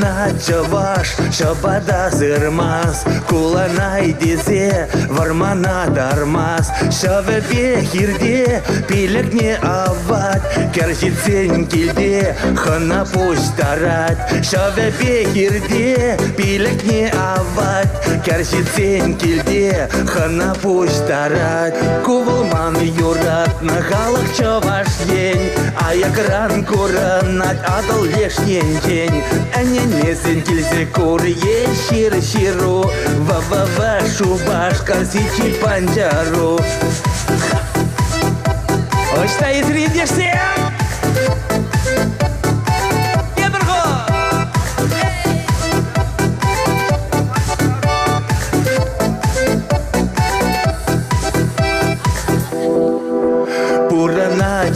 Пурана чаваш, шабада зырмас, куланай дизе, вармана дармас. Шаве бехирде, пилек не ават, керхитсен килде, хана пусть тарат. Шаве бехирде, пилек не ават, керхитсен килде, хана пусть тарат. Кувылман юрат, на халах чаваш ень, а якран куранат адал лешнен день. Эненесен килзе кур ешир ширу, ва-ва-ва шубаш касичи панджару. Ой, что изридишься?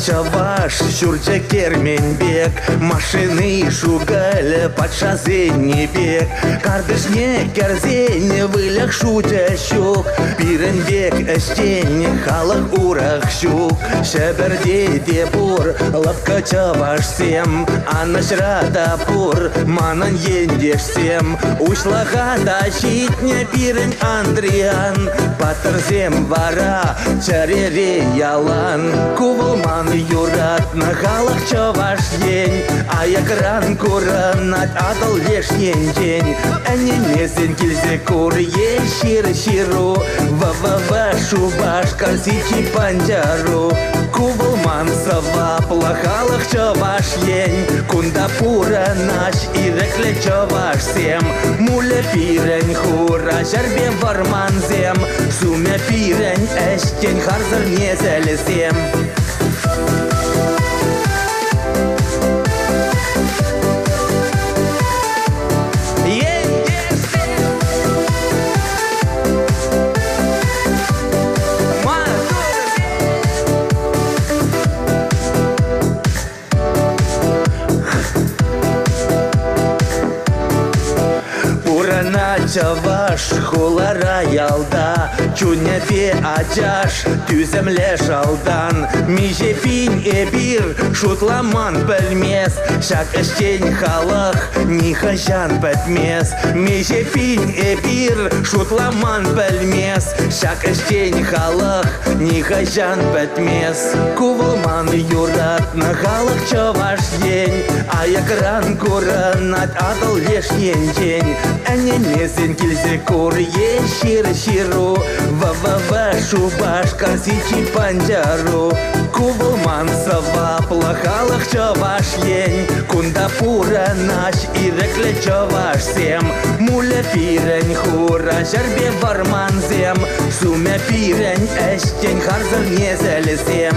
Чаваш, Шурча Керменбек, машины шугаль, подшазень бег, кардышне керзень, вылях шутя щук, пиренбек эштень, халах урах щук, шеберде депур, лапка чаваш сем, а нашра тапур, манан ендеш сем, ушлаха тащитня пирень Андриан, патерзем вара, чарере ялан, кувылман юрат, на халах чаваш день, а якран куранат адал лешнен день. Эненесен килзе кур ешир ширу, ва-ва-ва шубаш касичи панджару. Кувылман сава плахалах чаваш ень, кунда пура наш ирекле чаваш сем. Муля пирень хура, жарбе варман зем, сумя пирень эштень харзар не зелесем. Чаваш, хулара ялда, чуня пе ачаш, тюземле шалдан, миже пинь эбир, шутламан пельмес, шак эштень халах, нихажан петмес, миже пинь эбир, шутламан пельмес, шак эштень халах, нихажан петмес. Кувылман юрат, на халах чаваш день, а якран куранат адал лешнен день. Эненесен килзе кур ешир ширу, ва-ва-ва шубаш касичи панджару. Кувылман сава плахалах чаваш ень, кунда пура наш ирекле чаваш сем. Муля пирень хура, жарбе варман зем, сумя пирень эштень харзар не зелесем.